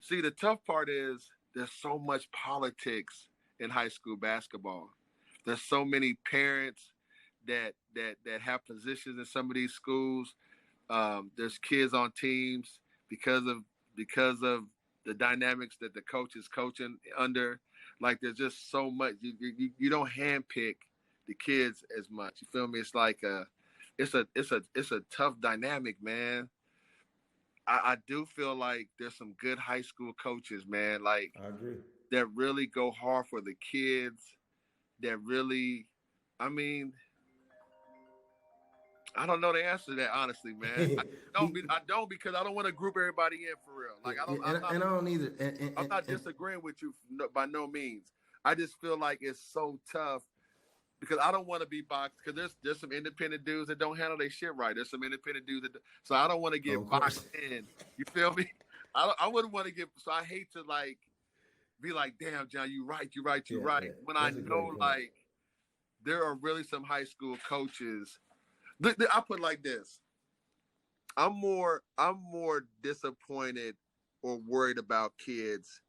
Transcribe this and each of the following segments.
See, the tough part is there's so much politics in high school basketball. There's so many parents that have positions in some of these schools. There's kids on teams because of the dynamics that the coach is coaching under. Like there's just so much. You don't handpick the kids as much. You feel me? It's like it's a tough dynamic, man. I do feel like there's some good high school coaches, man. Like I agree. that really go hard for the kids. That really, I mean, I don't know the answer to that, honestly, man. I don't because I don't want to group everybody in for real. Like I don't. and, and I don't either. I'm not disagreeing with you by no means. I just feel like it's so tough because I don't want to be boxed because there's some independent dudes that don't handle their shit right. There's some independent dudes so I don't want to get boxed in. You feel me? I wouldn't want to get. So I hate to like be like, damn, John, you right. Yeah, when I know like there are really some high school coaches. I put it like this. I'm more disappointed or worried about kids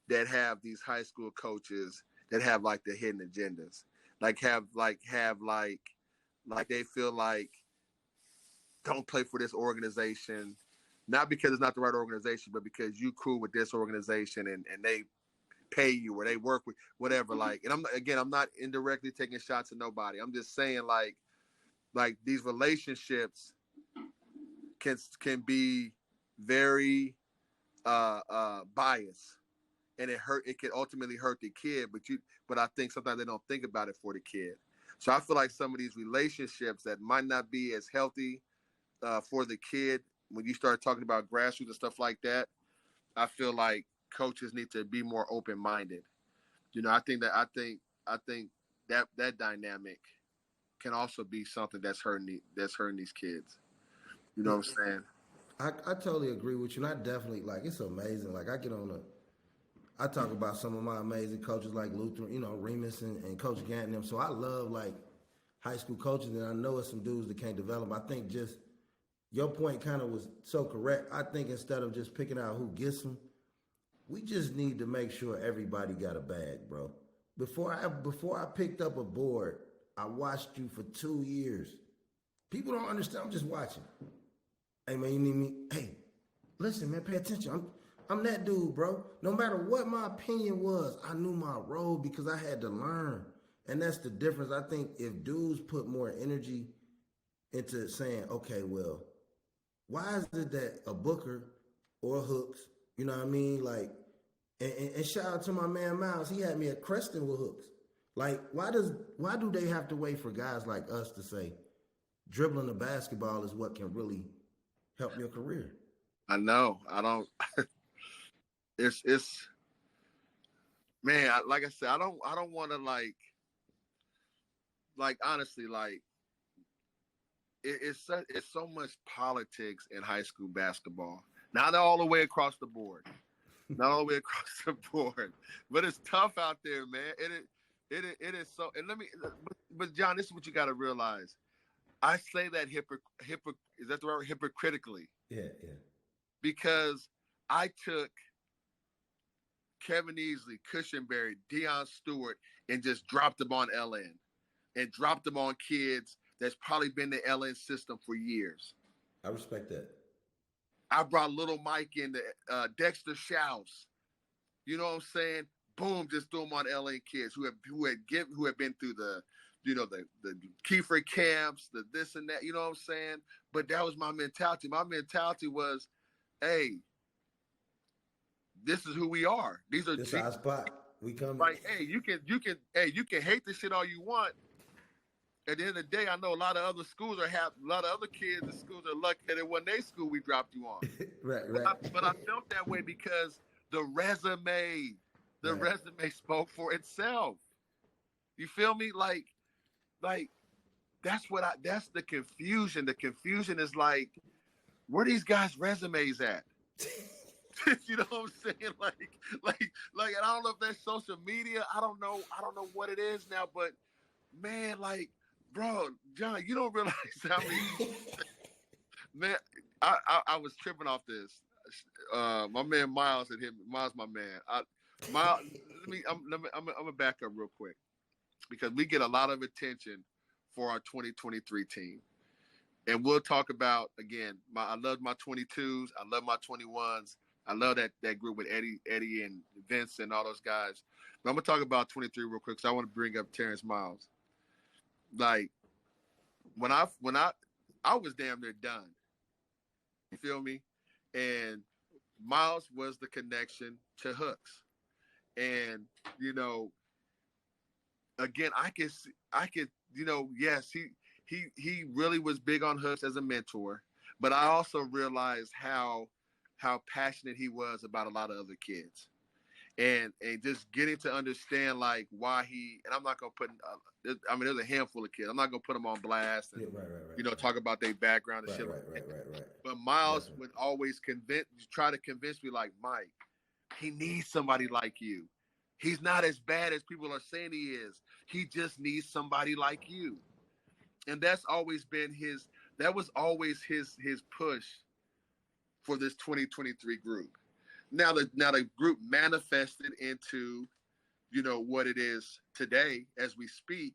that have these high school coaches that have like the hidden agendas. Like they feel like don't play for this organization, not because it's not the right organization, but because you cool with this organization and they pay you or they work with whatever. Like, and I'm not indirectly taking shots at nobody. I'm just saying like these relationships can be very biased, and it can ultimately hurt the kid. But I think sometimes they don't think about it for the kid. So I feel like some of these relationships that might not be as healthy for the kid when you start talking about grassroots and stuff like that, I feel like coaches need to be more open minded. You know, I think that dynamic can also be something that's hurting these kids. You know what I'm saying? I totally agree with you. And I definitely like it's amazing. Like I talk about some of my amazing coaches like Luther, Remus and Coach Gant and them. So I love like high school coaches, and I know it's some dudes that can't develop. I think just your point kind of was so correct. I think instead of just picking out who gets them, we just need to make sure everybody got a bag, bro. Before I picked up a board, I watched you for 2 years. People don't understand. I'm just watching. Hey man, you need me? Hey, listen, man, pay attention. I'm that dude, bro. No matter what my opinion was, I knew my role because I had to learn. And that's the difference. I think if dudes put more energy into saying, okay, well, why is it that a Booker or Hooks, you know what I mean? Like, and shout out to my man Miles, he had me at Creston with Hooks. Like, why do they have to wait for guys like us to say dribbling the basketball is what can really help your career? I know. I don't. It's man. Like I said, I don't want to like honestly like it's so much politics in high school basketball. Not all the way across the board. Not all the way across the board, but it's tough out there, man. It is so. And but John, this is what you got to realize. I say that is that the right word? Hypocritically? Yeah. Because I took Kevin Easley, Cushenberry, Deion Stewart, and just dropped them on LN, and dropped them on kids that's probably been the LN system for years. I respect that. I brought Little Mike in, Dexter Shouse. You know what I'm saying? Boom, just threw them on LA kids who had been through the Kiefer camps, the this and that. You know what I'm saying? But that was my mentality. My mentality was, hey, this is who we are. These are this our spot. We come like, hey, you can hate this shit all you want. At the end of the day, I know a lot of other kids in schools are lucky that it wasn't their school we dropped you on. Right. But I felt that way because the resume spoke for itself. You feel me? Like that's the confusion. The confusion is like, where these guys' resumes at? You know what I'm saying? Like, and I don't know if that's social media. I don't know what it is now, but man, like, bro, John, you don't realize how many man, I was tripping off this. my man Miles and him. Miles, my man. Miles, I'm gonna back up real quick because we get a lot of attention for our 2023 team, and we'll talk about again. I love my 22s. I love my 21s. I love that group with Eddie and Vince and all those guys. But I'm gonna talk about 23 real quick because I want to bring up Terrence Miles. Like when I was damn near done. You feel me? And Miles was the connection to Hooks. And, you know, again, yes, he really was big on Hooks as a mentor, but I also realized how passionate he was about a lot of other kids. And just getting to understand like why and I'm not gonna put I mean there's a handful of kids. I'm not gonna put them on blast and talk about their background and shit. Right. But Miles would always try to convince me like, Mike, he needs somebody like you. He's not as bad as people are saying he is. He just needs somebody like you. And that was always his push for this 2023 group. Now the group manifested into, what it is today as we speak,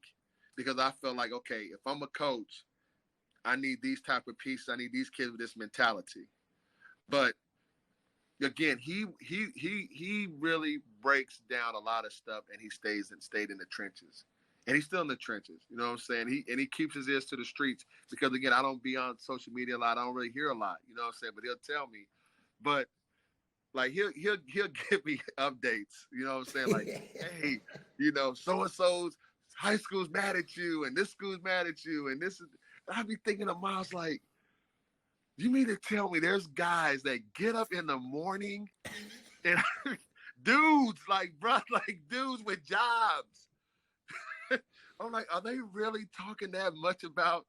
because I felt like, okay, if I'm a coach, I need these type of pieces. I need these kids with this mentality. But again, he really breaks down a lot of stuff, and he stayed in the trenches, and he's still in the trenches. You know what I'm saying? He keeps his ears to the streets because again, I don't be on social media a lot. I don't really hear a lot. You know what I'm saying? But he'll tell me, but. Like he'll give me updates, you know what I'm saying? Like, hey, so and so's high school's mad at you, and this school's mad at you, and this is. I be thinking of Miles like, you mean to tell me there's guys that get up in the morning and dudes like dudes with jobs. I'm like, are they really talking that much about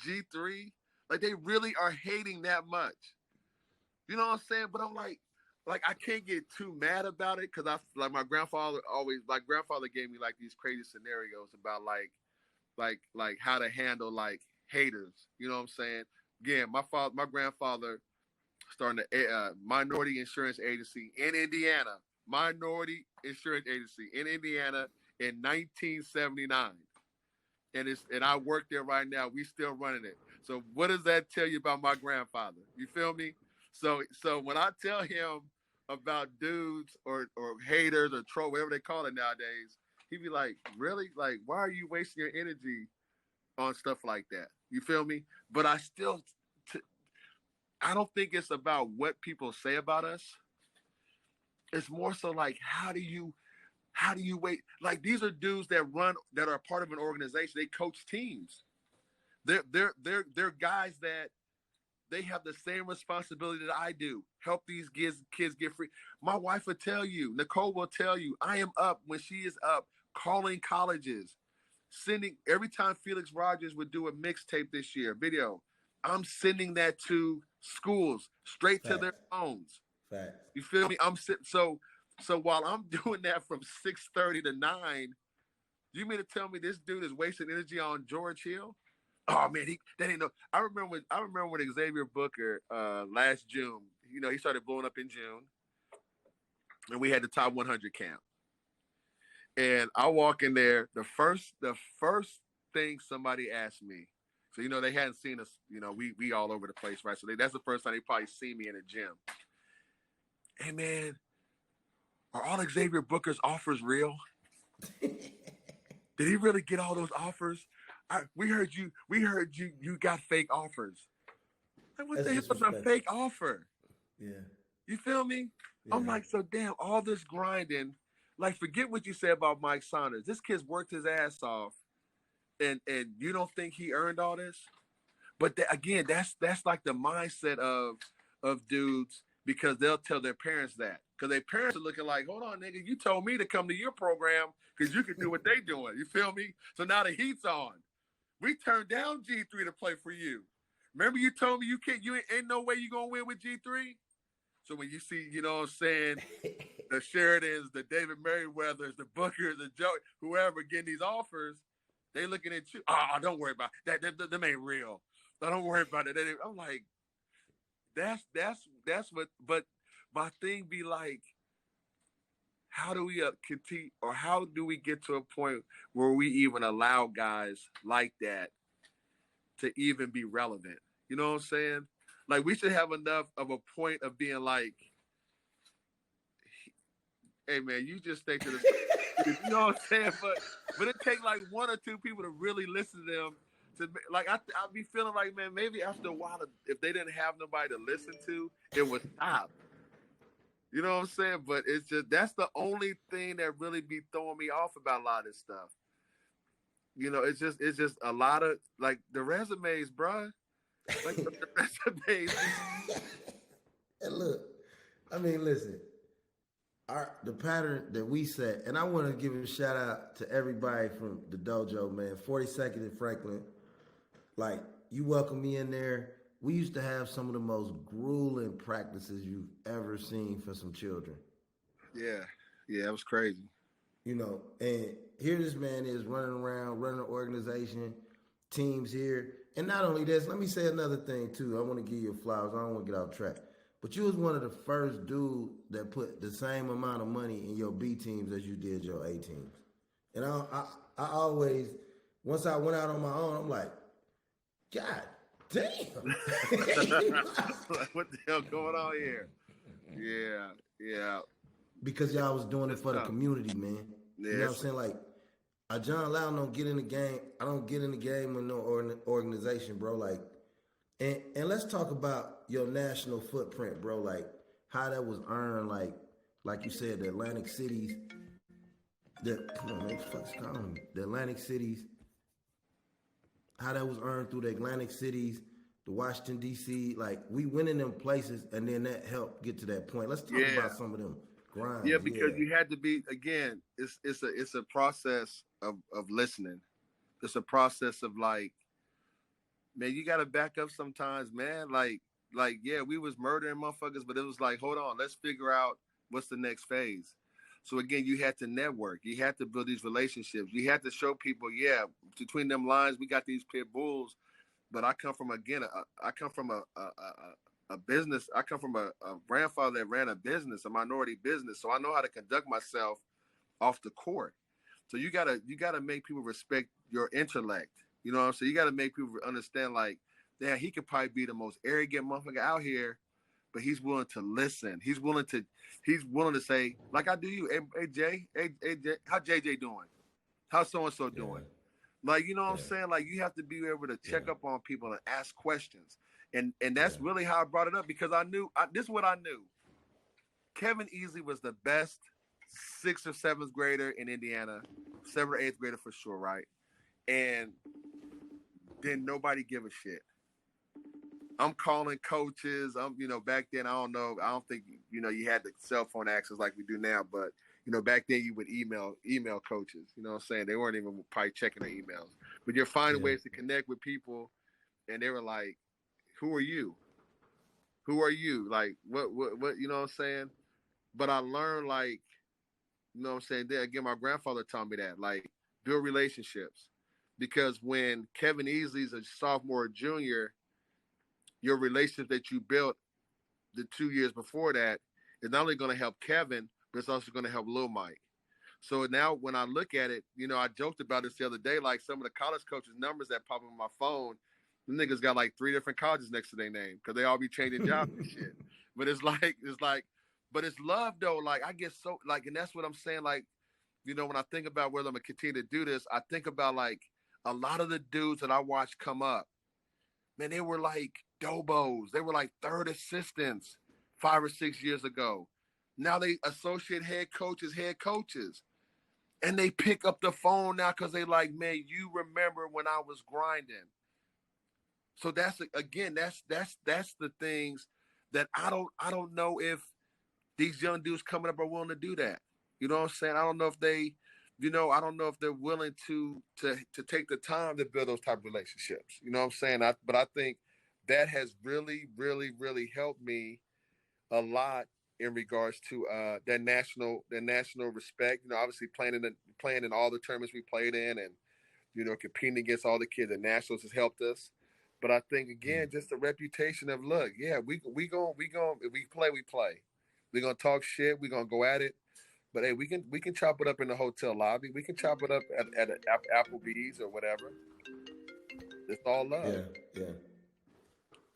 G3? Like they really are hating that much. You know what I'm saying? But I'm like I can't get too mad about it because my grandfather gave me like these crazy scenarios about like how to handle like haters. You know what I'm saying? Again, my grandfather started a minority insurance agency in Indiana. Minority insurance agency in Indiana in 1979. And I work there right now. We still running it. So what does that tell you about my grandfather? You feel me? So when I tell him about dudes or haters or troll, whatever they call it nowadays, he'd be like, really? Like, why are you wasting your energy on stuff like that? You feel me? But I don't think it's about what people say about us. It's more so like, how do you wait? Like, these are dudes that are a part of an organization. They coach teams. They're guys that they have the same responsibility that I do. Help these kids get free. My wife will tell you, Nicole will tell you, I am up when she is up calling colleges, sending every time Felix Rogers would do a mixtape this year, video, I'm sending that to schools straight to their phones. Facts. You feel me? I'm sitting so while I'm doing that from 6:30 to 9, you mean to tell me this dude is wasting energy on George Hill? Oh man, that ain't no. I remember when Xavier Booker last June. He started blowing up in June, and we had the top 100 camp. And I walk in there. The first thing somebody asked me. So they hadn't seen us. We all over the place, right? So that's the first time they probably see me in a gym. Hey man, are all Xavier Booker's offers real? Did he really get all those offers? We heard you got fake offers. Like, what the hell is a fake offer? Yeah. You feel me? Yeah. I'm like, so damn, all this grinding, like forget what you said about Mike Saunders. This kid's worked his ass off, and you don't think he earned all this? But again, that's like the mindset of dudes, because they'll tell their parents that. Because their parents are looking like, hold on, nigga, you told me to come to your program because you can do what they doing. You feel me? So now the heat's on. We turned down G3 to play for you. Remember you told me you ain't no way you gonna win with G3? So when you see, you know what I'm saying, the Sheridans, the David Merriweathers, the Bookers, the Joe, whoever getting these offers, they looking at you. Oh, don't worry about that. Them ain't real. Don't worry about it. I'm like, that's what. But my thing be like, how do we continue, or how do we get to a point where we even allow guys like that to even be relevant? You know what I'm saying? Like, we should have enough of a point of being like, hey man, you just stay to the, you know what I'm saying? But it take like one or two people to really listen to them. To like, I be feeling like, man, maybe after a while, if they didn't have nobody to listen to, it would stop. You know what I'm saying? But it's just, that's the only thing that really be throwing me off about a lot of this stuff. You know, it's just a lot of like the resumes, bruh. Like the resumes. And look, I mean, listen, the pattern that we set, and I want to give a shout out to everybody from the dojo, man. 42nd and Franklin, like you welcome me in there. We used to have some of the most grueling practices you've ever seen for some children. Yeah, yeah, it was crazy. You know, and here this man is running around, running an organization, teams here. And not only this, let me say another thing too. I want to give you flowers. I don't want to get off track. But you was one of the first dudes that put the same amount of money in your B teams as you did your A teams. And I always, once I went out on my own, I'm like, God damn. Like, what the hell going on here? Yeah, yeah. Because y'all was doing it for the tough. community, man. Yeah, You know what I'm saying? Like, John Loud don't get in the game. I don't get in the game with no organization, bro. Like, and let's talk about your national footprint, bro. Like, how that was earned. Like you said, the Atlantic cities. Come on, man, what the fuck's calling me? The Atlantic cities. How that was earned through the Atlantic cities, the Washington D.C. Like, we went in them places, and then that helped get to that point. Let's talk about some of them grinds. Yeah, because you had to be, again. It's a process of listening. It's a process of like, man, you got to back up sometimes, man. Like yeah, we was murdering motherfuckers, but it was like, hold on, let's figure out what's the next phase. So again, you had to network. You had to build these relationships. You had to show people, yeah, between them lines, we got these pit bulls. But I come from, again, I come from a business. I come from a grandfather that ran a business, a minority business. So I know how to conduct myself off the court. So you gotta make people respect your intellect. You know what I'm saying? You gotta make people understand, like, yeah, he could probably be the most arrogant motherfucker out here, but he's willing to listen. He's willing to say, like I do you, hey Jay, hey Jay, how JJ doing? How's so and so doing? Like, you know what I'm saying? Like, you have to be able to check up on people and ask questions. And that's really how I brought it up, because I knew this is what I knew. Kevin Easley was the best 6th or 7th grader in Indiana, 7th or 8th grader for sure, right? And then nobody give a shit. I'm calling coaches. Back then, I don't know. I don't think, you had the cell phone access like we do now, but, back then you would email coaches, you know what I'm saying? They weren't even probably checking their emails, but you're finding ways to connect with people. And they were like, who are you? Who are you? Like, what, you know what I'm saying? But I learned, like, you know what I'm saying? Then again, my grandfather taught me that, like, build relationships. Because when Kevin Easley's a sophomore or junior, your relationship that you built the 2 years before that is not only going to help Kevin, but it's also going to help Lil Mike. So now when I look at it, I joked about this the other day, like some of the college coaches' numbers that pop up on my phone, the niggas got like 3 different colleges next to their name because they all be changing jobs and shit. But but it's love though. Like, I get so, like, and that's what I'm saying. Like, when I think about whether I'm going to continue to do this, I think about, like, a lot of the dudes that I watched come up, man, they were like dobos. They were like third assistants 5 or 6 years ago. Now they associate head coaches. And they pick up the phone now because they like, man, you remember when I was grinding. So that's the things that I don't know if these young dudes coming up are willing to do that. You know what I'm saying? I don't know if they, I don't know if they're willing to take the time to build those type of relationships. You know what I'm saying? But I think that has really, really, really helped me a lot in regards to that national respect. Obviously playing in all the tournaments we played in, and competing against all the kids at nationals has helped us. But I think, again, just the reputation of, look, yeah, we go if we play, we play. We're gonna talk shit. We're gonna go at it. But hey, we can chop it up in the hotel lobby. We can chop it up at Applebee's or whatever. It's all love. Yeah, yeah,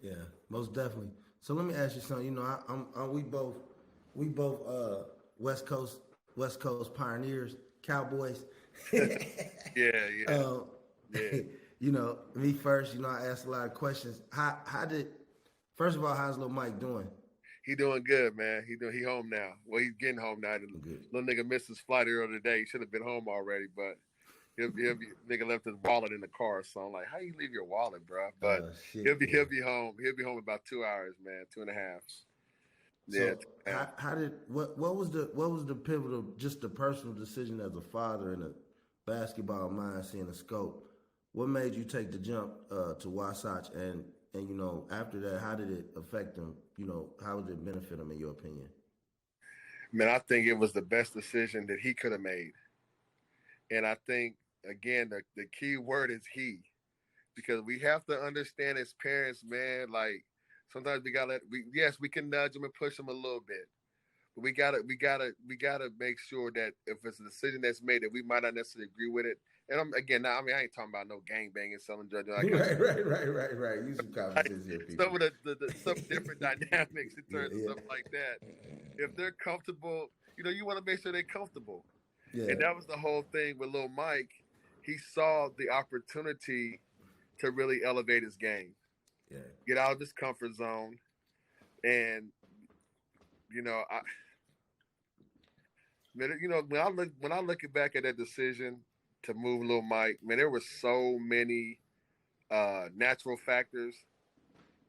yeah, most definitely. So let me ask you something. You know, we both West Coast pioneers, cowboys. Yeah, yeah, um, yeah. you know, me first. You know, I asked a lot of questions. How did first of all, how's little Mike doing? He doing good, man. He home now. Well, he's getting home now. The Good. little nigga missed his flight earlier today. He should have been home already, but nigga left his wallet in the car. So I'm like, how you leave your wallet, bro? But Shit, he'll yeah. be home. He'll be home in about 2 hours, man. 2.5. Yeah, So 2.5. how did what was the pivotal just the personal decision as a father and a basketball mind seeing the scope? What made you take the jump to Wasatch and you know after that how did it affect them? You know how did it benefit them in your opinion? Man, I think it was the best decision that he could have made. And I think again the key word is he, because we have to understand as parents, man. Like sometimes we can nudge them and push them a little bit, but we gotta make sure that if it's a decision that's made that we might not necessarily agree with it. And again, now, I mean, I ain't talking about no gang banging, selling drugs, all that kind of Right, right, right, right, right. Use some common like sense here, people. some of some different dynamics in Yeah, terms of yeah, stuff like that. If they're comfortable, you want to make sure they're comfortable. yeah, And that was the whole thing with Lil Mike. He saw the opportunity to really elevate his game, yeah. get out of his comfort zone. And, I man, when I look back at that decision to move Lil Mike, man, there were so many natural factors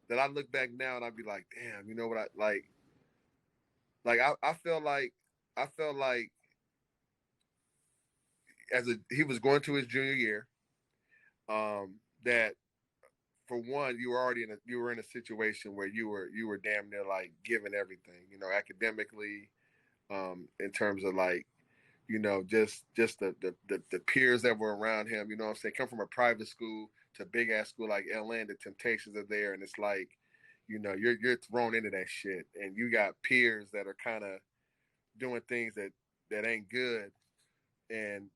that I look back now and I'd be like, damn, you know what I I felt like he was going to his junior year, that for one, you were in a situation where you were damn near like giving everything, academically, in terms of like, just the peers that were around him, what I'm saying, come from a private school to a big ass school like LN, the temptations are there, and it's like, you're thrown into that shit, and you got peers that are kind of doing things that ain't good, and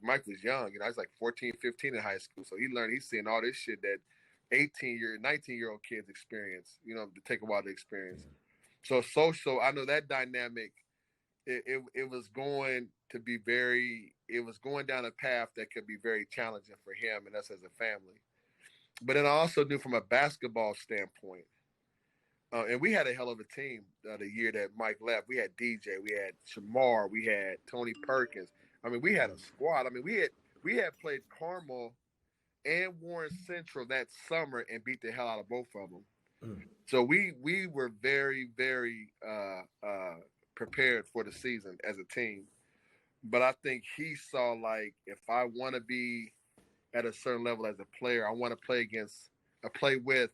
Mike was young, he's like 14, 15 in high school, so he's seeing all this shit that 19-year-old kids experience, to take a while to experience. So social, I know that dynamic, it was going to be it was going down a path that could be very challenging for him and us as a family. But then I also knew from a basketball standpoint, and we had a hell of a team the year that Mike left. We had DJ, we had Shamar, we had Tony Perkins. I mean, we had a squad. I mean, we had played Carmel and Warren Central that summer and beat the hell out of both of them. Mm. So we were very, very prepared for the season as a team. But I think he saw, like, if I want to be at a certain level as a player, I want to play with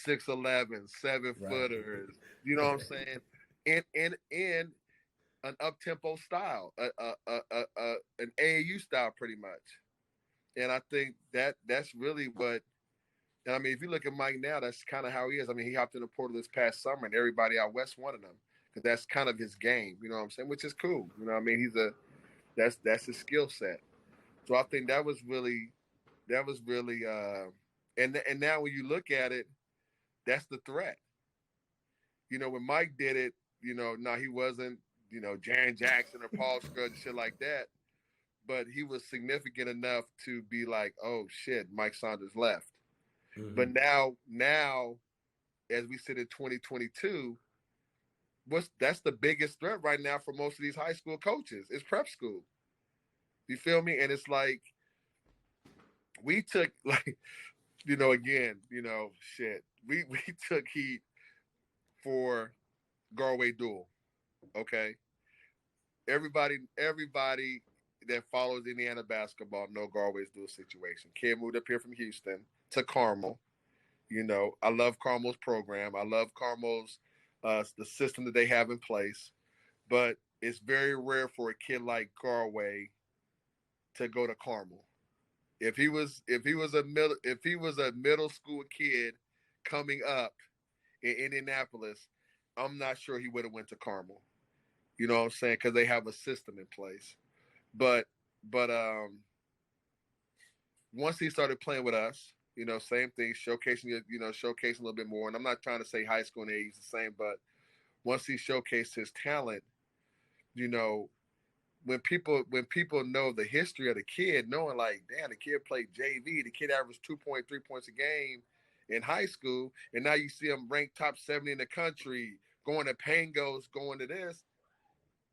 6'11", seven Right. footers. You know what I'm saying? In an up tempo style, an AAU style, pretty much. And I think that's really what. And I mean, if you look at Mike now, that's kind of how he is. I mean, he hopped in the portal this past summer, and everybody out west wanted him because that's kind of his game. You know what I'm saying? Which is cool. You know what I mean? That's his skill set. So I think that was really and now when you look at it, that's the threat. When Mike did it, no, he wasn't, Jaren Jackson or Paul Scruggs and shit like that, but he was significant enough to be like, oh shit, Mike Saunders left. Mm-hmm. But now, as we sit in 2022, that's the biggest threat right now for most of these high school coaches is prep school. You feel me? And it's like we took like, again, shit. We took heat for Galway Duel. Okay. Everybody that follows Indiana basketball know Galway's dual situation. Kid moved up here from Houston to Carmel. I love Carmel's program. I love Carmel's the system that they have in place. But it's very rare for a kid like Galway to go to Carmel. If he was a middle school kid coming up in Indianapolis, I'm not sure he would have went to Carmel. You know what I'm saying? Because they have a system in place. But but once he started playing with us, same thing, showcasing a little bit more. And I'm not trying to say high school and age the same, but once he showcased his talent, you know, when people know the history of the kid, knowing like, damn, the kid played JV, the kid averaged 2.3 points a game in high school, and now you see him ranked top 70 in the country, going to Pangos, going to this.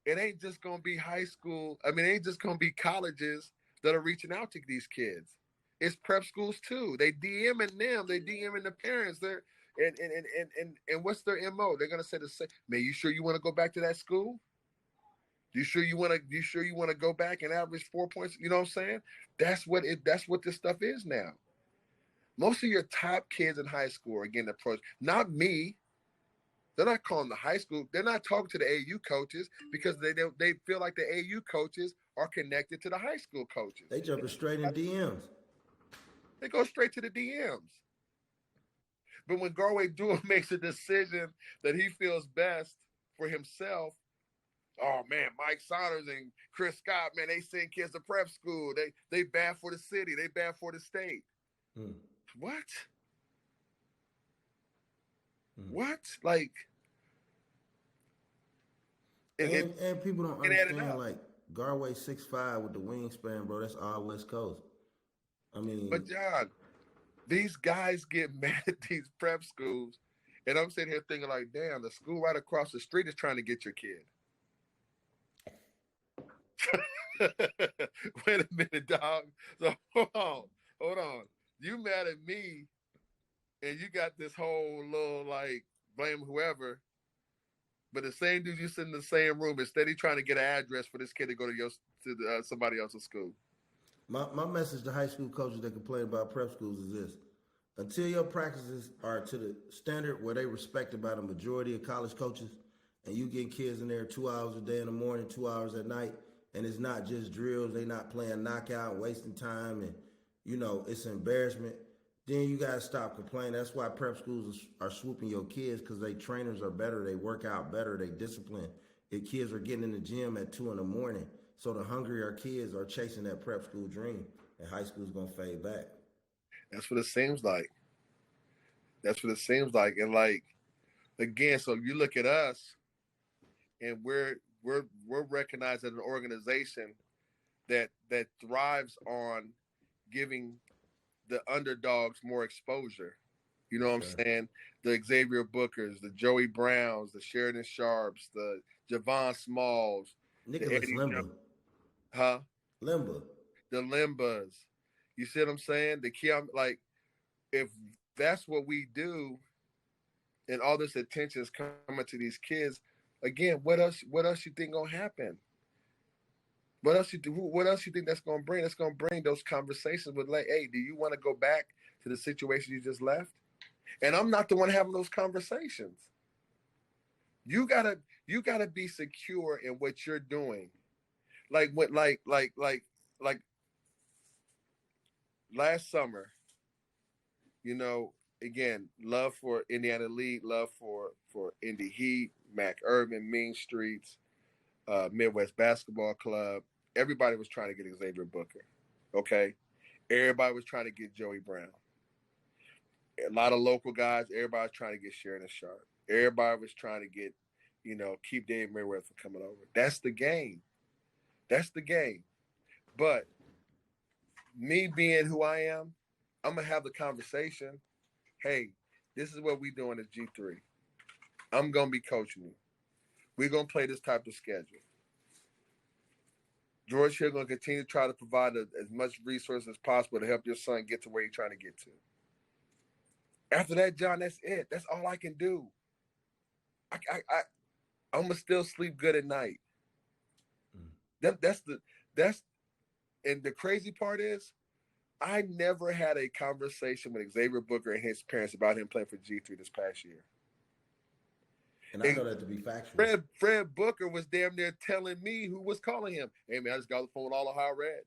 It ain't just gonna be high school. I mean, it ain't just gonna be colleges that are reaching out to these kids. It's prep schools too. They DMing them. They DMing the parents. They're and what's their MO? They're gonna say the same. Man, you sure you want to go back to that school? You sure you want to? You sure you want to go back and average 4 points? You know what I'm saying? That's what this stuff is now. Most of your top kids in high school are getting approached. Not me. They're not calling the high school. They're not talking to the AU coaches because they feel like the AU coaches are connected to the high school coaches. They jumping straight in DMs. They go straight to the DMs. But when Garway Dewar makes a decision that he feels best for himself, oh man, Mike Saunders and Chris Scott, man, they send kids to prep school. They bad for the city. They bad for the state. What? What? Like, and people don't understand, like, Garway 6'5" with the wingspan, bro. That's all West Coast. I mean, but John, these guys get mad at these prep schools, and I'm sitting here thinking like, damn, the school right across the street is trying to get your kid. Wait a minute, dog. So hold on. You mad at me, and you got this whole little like blame whoever, but the same dude you sit in the same room is steady trying to get an address for this kid to go to somebody else's school. My message to high school coaches that complain about prep schools is this: until your practices are to the standard where they respected by the majority of college coaches, and you get kids in there 2 hours a day in the morning, 2 hours at night, and it's not just drills, they not playing knockout, wasting time, and it's an embarrassment. Then you gotta stop complaining. That's why prep schools are swooping your kids, because they trainers are better, they work out better, they discipline. If kids are getting in the gym at 2 in the morning, so the hungrier kids are chasing that prep school dream, and high school's gonna fade back. That's what it seems like. That's what it seems like. And like, again, so you look at us, and we're recognized as an organization that thrives on giving the underdogs more exposure. You know what I'm saying? The Xavier Bookers, the Joey Browns, the Sheridan Sharps, the Javon Smalls, Nicholas Limba. Huh? Limba. The Limbas. You see what I'm saying? The key, like, if that's what we do, and all this attention is coming to these kids, again, what else you think gonna happen? What else you think that's gonna bring? That's gonna bring those conversations with like, hey, do you want to go back to the situation you just left? And I'm not the one having those conversations. You gotta be secure in what you're doing. Like what like last summer, again, love for Indiana League, love for Indy Heat, Mac Urban, Mean Streets, Midwest Basketball Club. Everybody was trying to get Xavier Booker. Okay. Everybody was trying to get Joey Brown. A lot of local guys, everybody was trying to get Sheridan Sharp. Everybody was trying to get, keep Dave Merriweather from coming over. That's the game. That's the game. But me being who I am, I'm going to have the conversation. Hey, this is what we doing at G3. I'm going to be coaching you. We're going to play this type of schedule. George Hill going to continue to try to provide as much resources as possible to help your son get to where he's trying to get to. After that, John, that's it. That's all I can do. I'm gonna still sleep good at night. And the crazy part is, I never had a conversation with Xavier Booker and his parents about him playing for G3 this past year. And I know that to be factual. Fred Booker was damn near telling me who was calling him. Hey, man, I just got off the phone with all Ohio Red.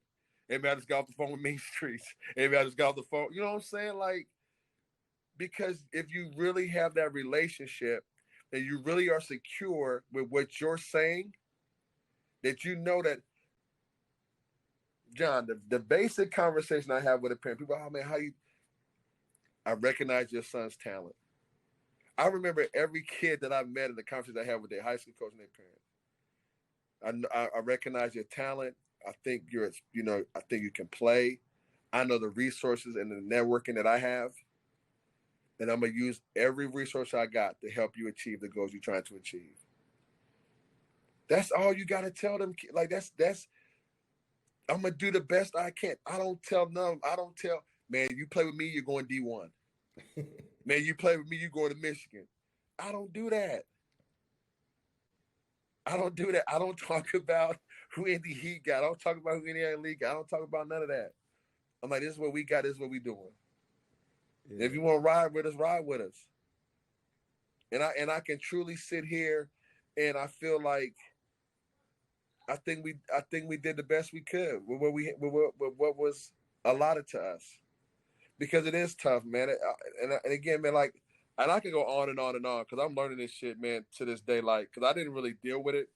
Hey, man, I just got off the phone with Main Streets. Hey, man, I just got off the phone. You know what I'm saying? Like, because if you really have that relationship, and you really are secure with what you're saying, that you know that, John, the basic conversation I have with a parent, people, oh man, how you, I recognize your son's talent. I remember every kid that I met in the conversation I had with their high school coach and their parents. I recognize your talent. I think I think you can play. I know the resources and the networking that I have, and I'm gonna use every resource I got to help you achieve the goals you're trying to achieve. That's all you got to tell them. Like that's. I'm gonna do the best I can. I don't tell none. I don't tell, man, you play with me, you're going D1. Man, you play with me, you going to Michigan. I don't do that. I don't do that. I don't talk about who Indy Heat got. I don't talk about who Indiana League got. I don't talk about none of that. I'm like, this is what we got. This is what we doing. Yeah. If you want to ride with us, ride with us. And I can truly sit here, and I feel like I think we did the best we could with what was allotted to us, because it is tough, man. And again, man, like, and I can go on and on and on, because I'm learning this shit, man, to this day, like, because I didn't really deal with it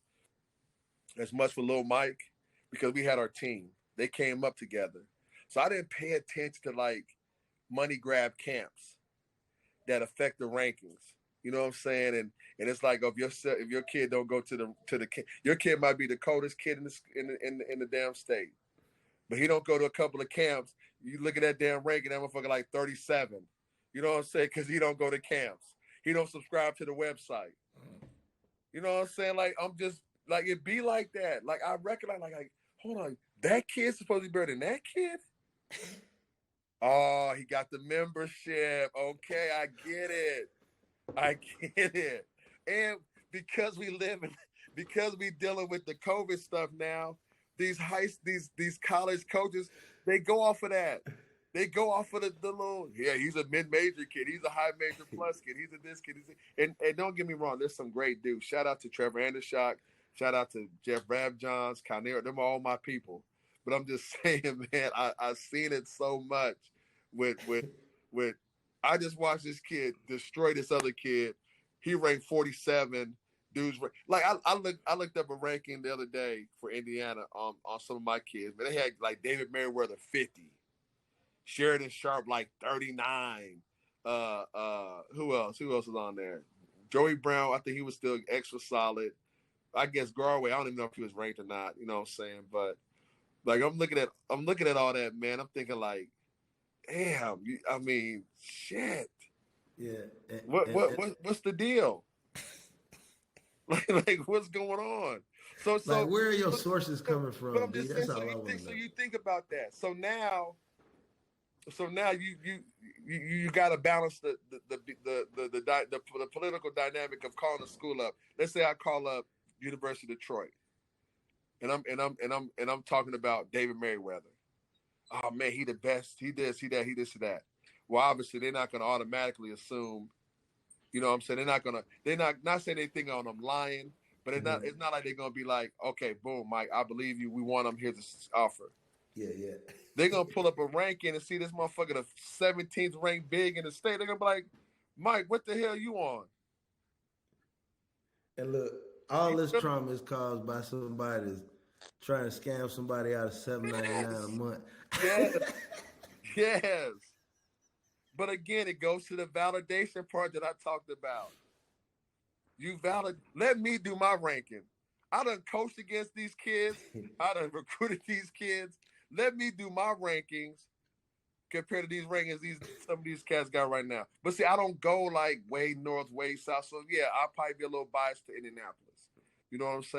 as much with Lil Mike, because we had our team. They came up together, so I didn't pay attention to like money grab camps that affect the rankings. You know what I'm saying? And it's like, if your kid don't go to the your kid might be the coldest kid in the damn state, but he don't go to a couple of camps. You look at that damn ranking, that motherfucker like 37. You know what I'm saying? Because he don't go to camps. He don't subscribe to the website. You know what I'm saying? Like, I'm just like, it be like that. Like, I recognize, like, hold on, that kid's supposed to be better than that kid. Oh, he got the membership. Okay, I get it. And because we dealing with the COVID stuff now, these college coaches, they go off of that. They go off of the little, yeah, he's a mid-major kid. He's a high major plus kid. He's a this kid. And don't get me wrong, there's some great dudes. Shout out to Trevor Andershock. Shout out to Jeff Rabjohns, Kynero. Them are all my people. But I'm just saying, man, I've seen it so much with I just watched this kid destroy this other kid. He ranked 47. Dudes like, I looked up a ranking the other day for Indiana on some of my kids. Man, they had like David Merriweather 50, Sheridan Sharp like 39. Who else? Who else was on there? Joey Brown, I think he was still extra solid. I guess Garway, I don't even know if he was ranked or not. You know what I'm saying? But like, I'm looking at all that, man. I'm thinking like, damn. I mean, shit. Yeah. What's the deal? like what's going on? So like, where are your sources coming from? But I'm just saying. That's all I want to know. So you think about that. So now you got to balance the political dynamic of calling a school up. Let's say I call up University of Detroit, and I'm talking about David Merriweather. Oh man, he the best. He this, he that, he this, he that. Well, obviously they're not going to automatically assume. You know what I'm saying? They're not saying they think I'm lying, but it's not like they're going to be like, okay, boom, Mike, I believe you. We want them. Here's the offer. Yeah. They're going to pull up a ranking and see this motherfucker, the 17th ranked big in the state. They're going to be like, Mike, what the hell you on? And look, all this trauma is caused by somebody that's trying to scam somebody out of $7.99 a month. Yes. But again, it goes to the validation part that I talked about. Let me do my ranking. I done coached against these kids. I done recruited these kids. Let me do my rankings compared to these rankings some of these cats got right now. But see, I don't go like way north, way south. So yeah, I'll probably be a little biased to Indianapolis. You know what I'm saying?